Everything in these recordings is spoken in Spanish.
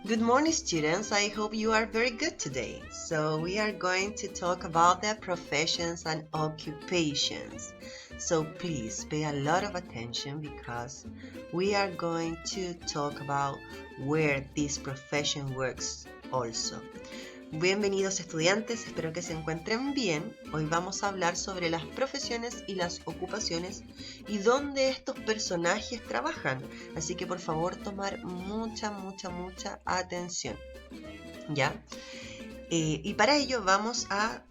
Good morning, students. I hope you are very good today. So we are going to talk about the professions and occupations. So please pay a lot of attention because we are going to talk about where this profession works also. Bienvenidos estudiantes, espero que se encuentren bien. Hoy vamos a hablar sobre las profesiones y las ocupaciones y dónde estos personajes trabajan. Así que por favor tomar mucha atención. ¿Ya? Y para ello vamos a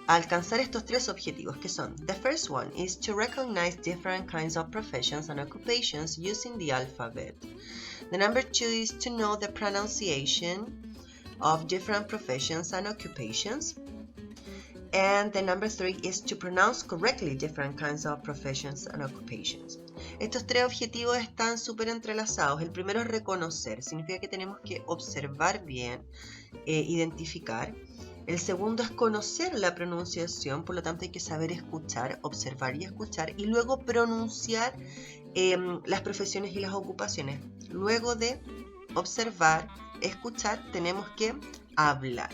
alcanzar estos tres objetivos que son: the first one is to recognize different kinds of professions and occupations using the alphabet. The number two is to know the pronunciation of different professions and occupations. And the number three is to pronounce correctly different kinds of professions and occupations. Estos tres objetivos están súper entrelazados. El primero es reconocer, significa que tenemos que observar bien, identificar. El segundo es conocer la pronunciación, por lo tanto hay que saber escuchar, observar y escuchar, y luego pronunciar las profesiones y las ocupaciones. Luego de observar, escuchar, tenemos que hablar.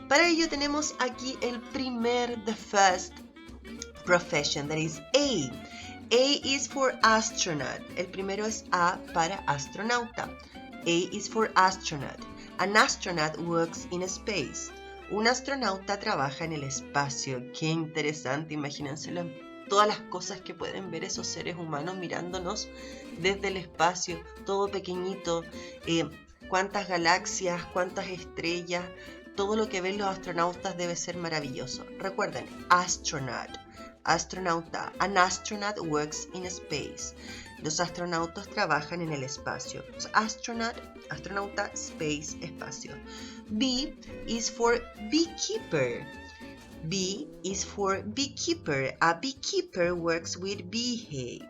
Para ello tenemos aquí the first profession, that is A. A is for astronaut. El primero es A para astronauta. A is for astronaut. An astronaut works in space. Un astronauta trabaja en el espacio. Qué interesante, imagínense todas las cosas que pueden ver esos seres humanos mirándonos desde el espacio, todo pequeñito, cuántas galaxias, cuántas estrellas, todo lo que ven los astronautas debe ser maravilloso. Recuerden, astronauta. An astronaut works in space. Los astronautas trabajan en el espacio. Astronauta, space, espacio. B is for beekeeper. B is for beekeeper. A beekeeper works with beehives.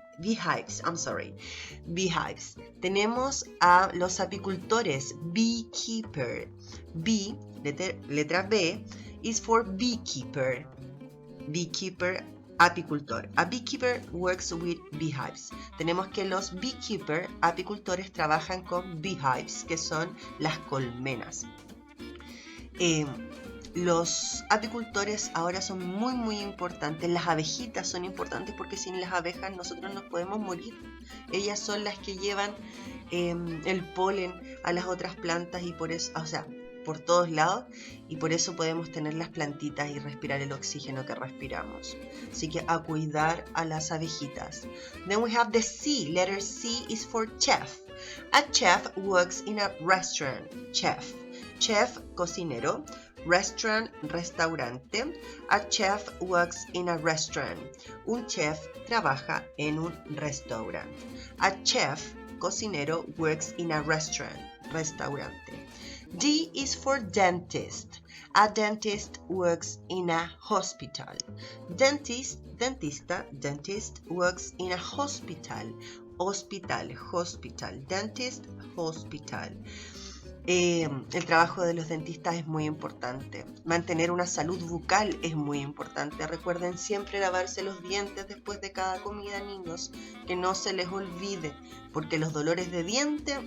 Beehives. Tenemos a los apicultores. Beekeeper. B, letra B, is for beekeeper. Beekeeper, apicultor. A beekeeper works with beehives. Tenemos que los beekeeper, apicultores, trabajan con beehives, que son las colmenas. Los apicultores ahora son muy importantes. Las abejitas son importantes porque sin las abejas nosotros nos podemos morir. Ellas son las que llevan el polen a las otras plantas y por eso, por todos lados, y por eso podemos tener las plantitas y respirar el oxígeno que respiramos. Así que a cuidar a las abejitas. Then we have the C. Letter C is for chef. A chef works in a restaurant. Chef, cocinero. Restaurant, restaurante. A chef works in a restaurant. Un chef trabaja en un restaurante. A chef, cocinero, works in a restaurant, restaurante. D is for dentist. A dentist works in a hospital. Dentist works in a hospital. Hospital. Dentist, hospital. El trabajo de los dentistas es muy importante. Mantener una salud bucal es muy importante. Recuerden siempre lavarse los dientes después de cada comida, niños. Que no se les olvide, porque los dolores de diente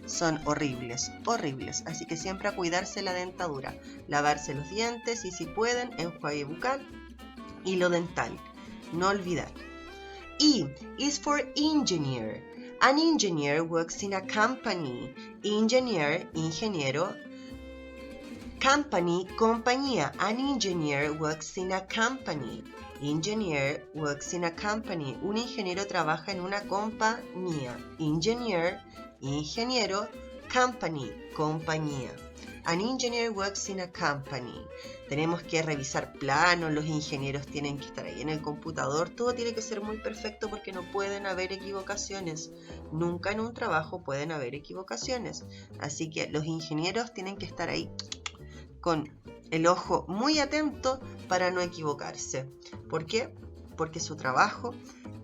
son horribles. Así que siempre a cuidarse la dentadura. Lavarse los dientes y si pueden, enjuague bucal y lo dental. No olvidar. E is for engineer. An engineer works in a company. Ingeniero. Company, compañía. An engineer works in a company. Engineer works in a company. Un ingeniero trabaja en una compañía. Ingeniero. Company, compañía. An engineer works in a company. Tenemos que revisar planos, los ingenieros tienen que estar ahí en el computador, todo tiene que ser muy perfecto porque no pueden haber equivocaciones. Nunca en un trabajo pueden haber equivocaciones. Así que los ingenieros tienen que estar ahí con el ojo muy atento para no equivocarse. ¿Por qué? Porque su trabajo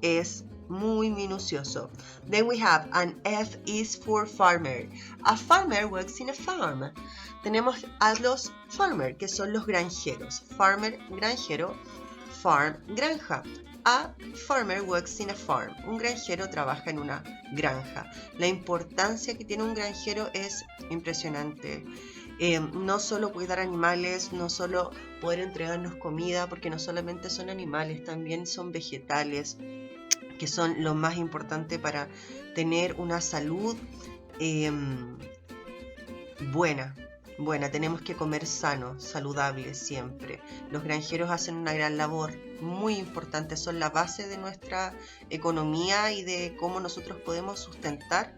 es muy minucioso. Then we have an F is for farmer. A farmer works in a farm. Tenemos a los farmer, que son los granjeros. Farmer, granjero. Farm, granja. A farmer works in a farm. Un granjero trabaja en una granja. La importancia que tiene un granjero es impresionante. No solo cuidar animales, no solo poder entregarnos comida, porque no solamente son animales, también son vegetales, que son lo más importante para tener una salud buena. Tenemos que comer sano, saludable siempre. Los granjeros hacen una gran labor, muy importante, son la base de nuestra economía y de cómo nosotros podemos sustentar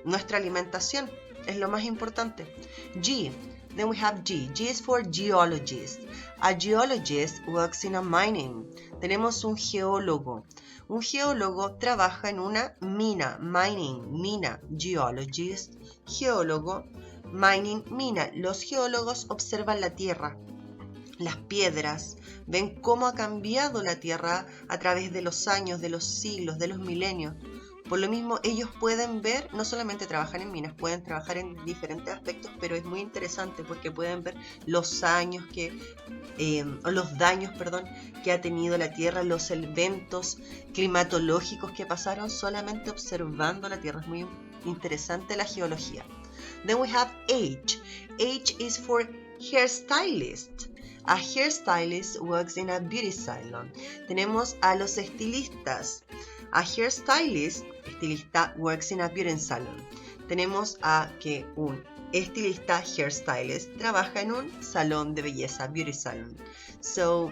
nuestra alimentación. Es lo más importante. G. Then we have G. G is for geologist. A geologist works in a mining. Tenemos un geólogo. Un geólogo trabaja en una mina. Mining, mina. Geologist, geólogo. Mining, mina. Los geólogos observan la tierra, las piedras, ven cómo ha cambiado la tierra a través de los años, de los siglos, de los milenios. Por lo mismo, ellos pueden ver, no solamente trabajan en minas, pueden trabajar en diferentes aspectos, pero es muy interesante porque pueden ver los daños que ha tenido la Tierra, los eventos climatológicos que pasaron solamente observando la Tierra. Es muy interesante la geología. Then we have H. H is for hairstylist. A hairstylist works in a beauty salon. Tenemos a los estilistas. A hairstylist, estilista, works in a beauty salon. Tenemos a que un estilista, hairstylist, trabaja en un salón de belleza, beauty salon. So,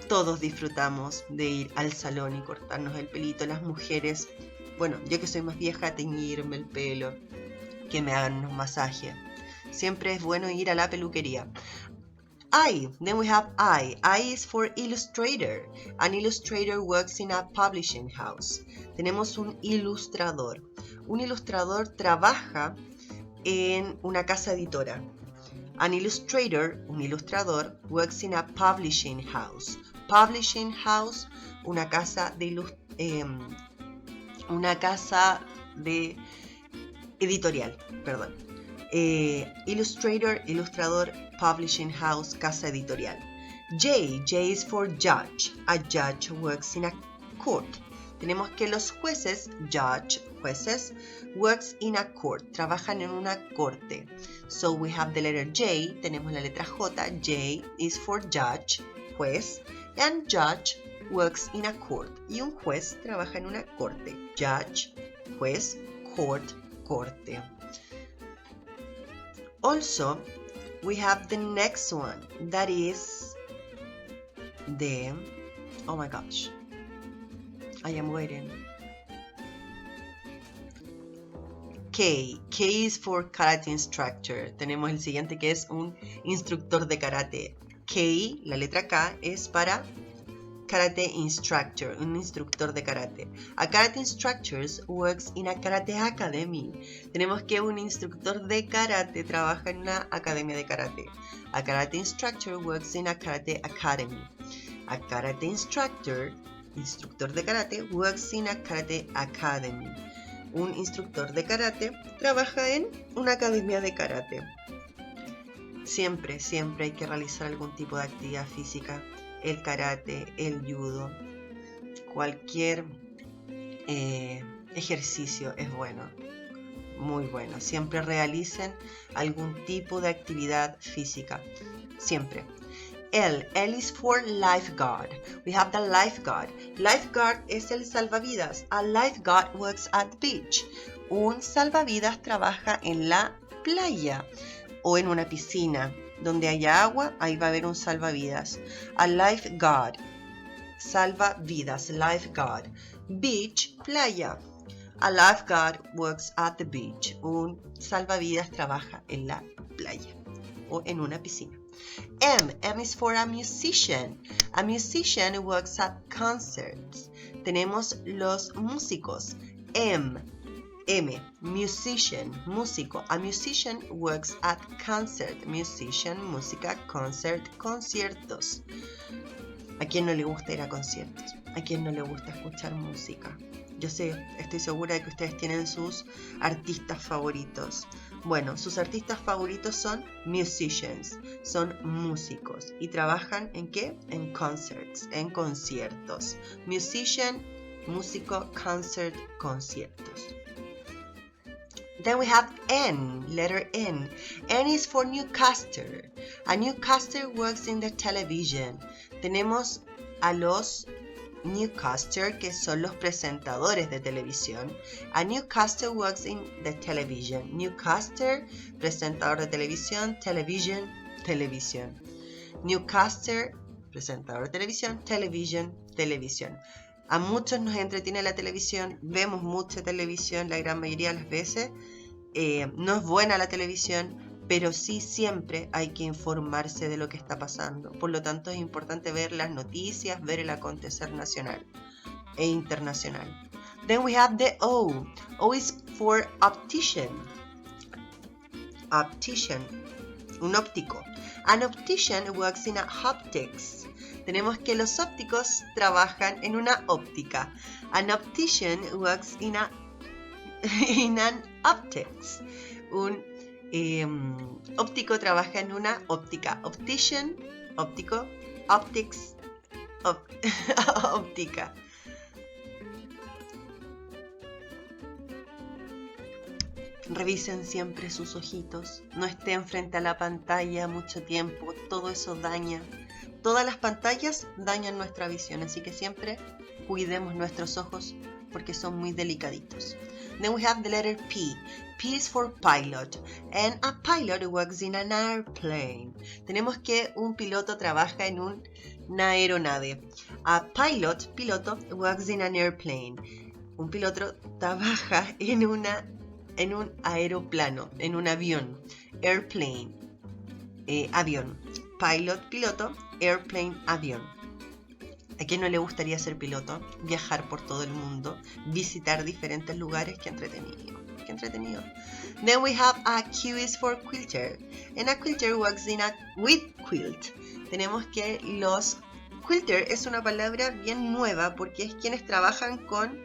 todos disfrutamos de ir al salón y cortarnos el pelito. Las mujeres, bueno, yo que soy más vieja, teñirme el pelo, que me hagan unos masajes. Siempre es bueno ir a la peluquería. I. Then we have I. I is for illustrator. An illustrator works in a publishing house. Tenemos un ilustrador. Un ilustrador trabaja en una casa editora. An illustrator, un ilustrador, works in a publishing house. Publishing house, una casa de editorial, perdón. Illustrator, ilustrador, publishing house, casa editorial. J. J is for judge. A judge works in a court. Tenemos que los jueces, judge, jueces, works in a court, trabajan en una corte. So we have the letter J, tenemos la letra J. J is for judge, juez, and judge works in a court. Y un juez trabaja en una corte. Judge, juez, court, corte. Also, we have the next one, that is the, oh my gosh, I am waiting. K. K is for karate instructor. Tenemos el siguiente que es un instructor de karate. K, la letra K, es para karate instructor, un instructor de karate. A karate instructor works in a karate academy. Tenemos que un instructor de karate trabaja en una academia de karate. A karate instructor works in a karate academy. A karate instructor, instructor de karate, works in a karate academy. Un instructor de karate trabaja en una academia de karate. Siempre hay que realizar algún tipo de actividad física. El karate, el judo, cualquier ejercicio es bueno, muy bueno. Siempre realicen algún tipo de actividad física, siempre. L. L is for lifeguard. We have the lifeguard. Lifeguard es el salvavidas. A lifeguard works at the beach. Un salvavidas trabaja en la playa o en una piscina. Donde haya agua, ahí va a haber un salvavidas. A lifeguard, salvavidas, lifeguard. Beach, playa. A lifeguard works at the beach. Un salvavidas trabaja en la playa o en una piscina. M. M is for a musician. A musician works at concerts. Tenemos los músicos. M, musician, músico. A musician works at concert. Musician, música, concert, conciertos. ¿A quién no le gusta ir a conciertos? ¿A quién no le gusta escuchar música? Yo sé, estoy segura de que ustedes tienen sus artistas favoritos. Bueno, sus artistas favoritos son musicians, son músicos. ¿Y trabajan en qué? En concerts, en conciertos. Musician, músico, concert, conciertos. Then we have N, letter N. N is for newscaster. A newscaster works in the television. Tenemos a los newscaster, que son los presentadores de televisión. A newscaster works in the television. Newscaster, presentador de televisión. Television, televisión. Newscaster, presentador de televisión. Television, televisión. A muchos nos entretiene la televisión, vemos mucha televisión la gran mayoría de las veces. No es buena la televisión, pero sí siempre hay que informarse de lo que está pasando. Por lo tanto, es importante ver las noticias, ver el acontecer nacional e internacional. Then we have the O. O is for optician. Optician, un óptico. An optician works in optics. Tenemos que los ópticos trabajan en una óptica. An optician works in an optics. Un óptico trabaja en una óptica. Optician, óptico. Optics, óptica. Revisen siempre sus ojitos. No estén frente a la pantalla mucho tiempo. Todo eso daña. Todas las pantallas dañan nuestra visión, así que siempre cuidemos nuestros ojos porque son muy delicaditos. Then we have the letter P. P is for pilot, and a pilot works in an airplane. Tenemos que un piloto trabaja en una aeronave. A pilot, piloto, works in an airplane. Un piloto trabaja en un aeroplano, en un avión. Airplane, avión. Pilot, piloto. Airplane, avión. ¿A quién no le gustaría ser piloto? Viajar por todo el mundo, visitar diferentes lugares. Qué entretenido, qué entretenido. Then we have a Q is for quilter, and a quilter works with quilt. Tenemos que los quilter es una palabra bien nueva porque es quienes trabajan con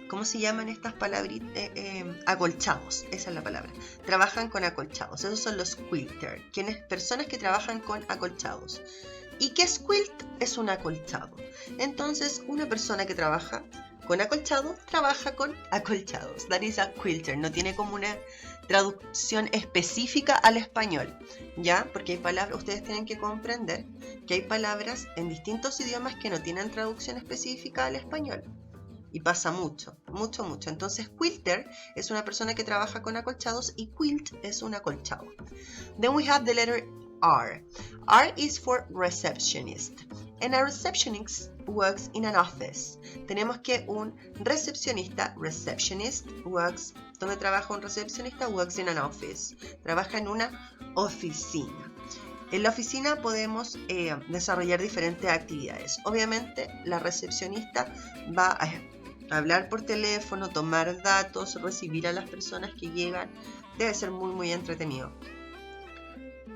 ¿cómo se llaman estas palabritas? Acolchados, esa es la palabra. Trabajan con acolchados, esos son los quilter, personas que trabajan con acolchados. ¿Y qué es quilt? Es un acolchado. Entonces, una persona que trabaja con acolchados, trabaja con acolchados. That is a quilter. No tiene como una traducción específica al español, ¿ya? Porque hay palabras, ustedes tienen que comprender que hay palabras en distintos idiomas que no tienen traducción específica al español. Y pasa mucho, mucho, mucho. Entonces, quilter es una persona que trabaja con acolchados y quilt es un acolchado. Then we have the letter R. R is for receptionist. And a receptionist works in an office. Tenemos que un recepcionista, receptionist, works, ¿dónde trabaja un recepcionista? Works in an office. Trabaja en una oficina. En la oficina podemos desarrollar diferentes actividades. Obviamente, la recepcionista va a hablar por teléfono, tomar datos, recibir a las personas que llegan. Debe ser muy, muy entretenido.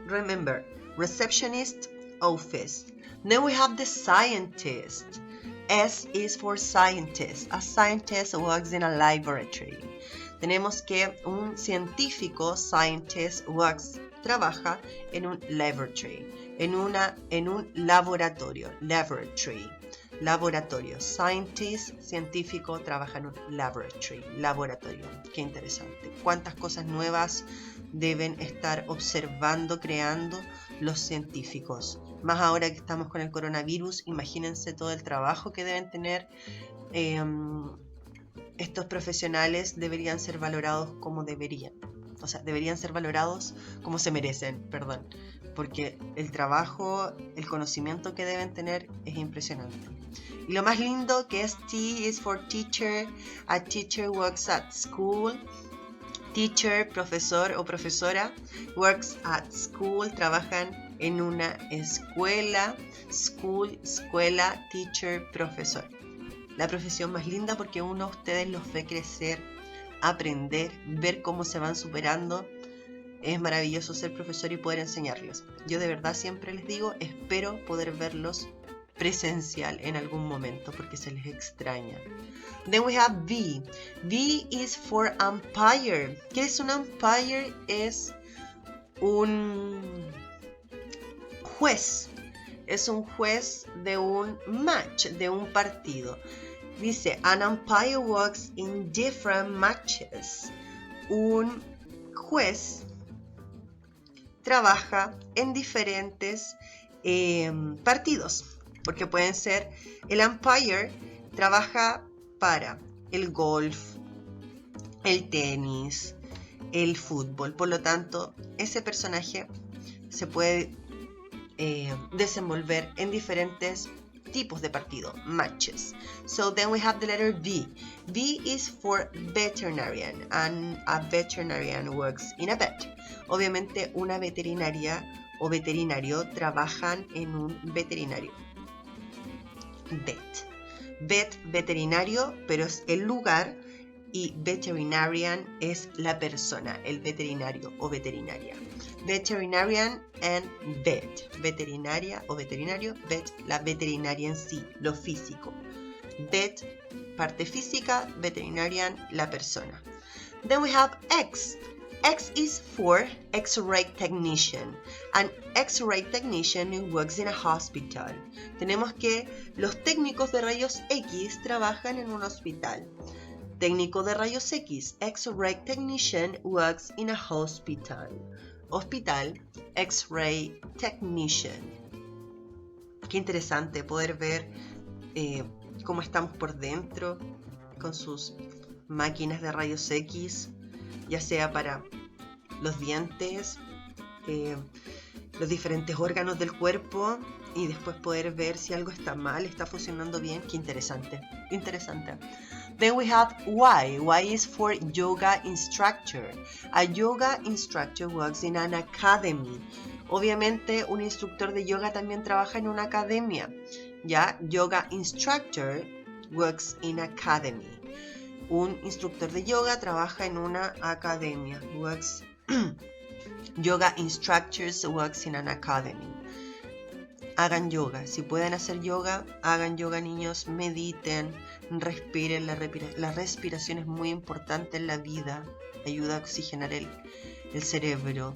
Remember, receptionist, office. Then we have the scientist. S is for scientist. A scientist works in a laboratory. Tenemos que un científico, scientist, trabaja en un laboratory, en un laboratorio, laboratorio. Scientist, científico, trabaja en un laboratorio. Qué interesante. Cuántas cosas nuevas deben estar observando, creando los científicos. Más ahora que estamos con el coronavirus, imagínense todo el trabajo que deben tener. Estos profesionales deberían ser valorados como deberían. O sea, deberían ser valorados como se merecen, perdón. Porque el trabajo, el conocimiento que deben tener es impresionante. Y lo más lindo que es T is for teacher. A teacher works at school. Teacher, profesor o profesora, works at school, trabajan en una escuela. School, escuela, teacher, profesor. La profesión más linda porque uno a ustedes los ve crecer, aprender, ver cómo se van superando. Es maravilloso ser profesor y poder enseñarles. Yo de verdad siempre les digo, espero poder verlos presencial en algún momento porque se les extraña. Then we have V. V is for umpire. ¿Qué es un umpire? Es un juez. Es un juez de un match, de un partido. Dice, an umpire works in different matches. Un juez trabaja en diferentes partidos. Porque pueden ser, el umpire trabaja para el golf, el tenis, el fútbol. Por lo tanto, ese personaje se puede desenvolver en diferentes tipos de partido, matches. So then we have the letter V. V is for veterinarian, and a veterinarian works in a vet. Obviamente una veterinaria o veterinario trabajan en un veterinario. Vet. Vet, veterinario, pero es el lugar, y veterinarian es la persona, el veterinario o veterinaria. Veterinarian and vet. Veterinaria o veterinario, vet, la veterinaria en sí, lo físico. Vet, parte física, veterinarian, la persona. Then we have X. X is for X-ray technician. An X-ray technician works in a hospital. Tenemos que los técnicos de rayos X trabajan en un hospital. Técnico de rayos X, X-ray technician works in a hospital. Hospital, X-ray technician. Qué interesante poder ver cómo estamos por dentro con sus máquinas de rayos X, ya sea para los dientes, los diferentes órganos del cuerpo, y después poder ver si algo está mal, está funcionando bien. Qué interesante, interesante. Then we have Y. Y is for yoga instructor. A yoga instructor works in an academy. Obviamente un instructor de yoga también trabaja en una academia. Ya, yoga instructor works in academy. Un instructor de yoga trabaja en una academia. Works yoga instructors works in an academy. Hagan yoga. Si pueden hacer yoga, hagan yoga, niños. Mediten, respiren. La respiración es muy importante en la vida. Ayuda a oxigenar el cerebro.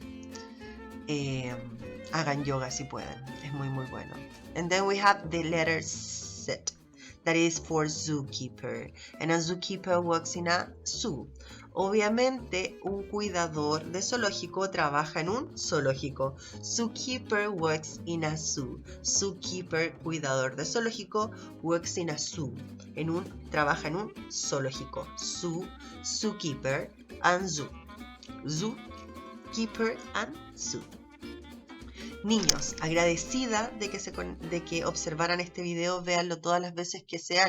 Hagan yoga si pueden. Es muy, muy bueno. And then we have the letter Z. That is for zookeeper. And a zookeeper works in a zoo. Obviamente, un cuidador de zoológico trabaja en un zoológico. Zookeeper works in a zoo. Zookeeper, cuidador de zoológico, works in a zoo. Trabaja en un zoológico. Zoo, zookeeper, and zoo. Zookeeper and zoo. Niños, agradecida de que observaran este video. Véanlo todas las veces que sean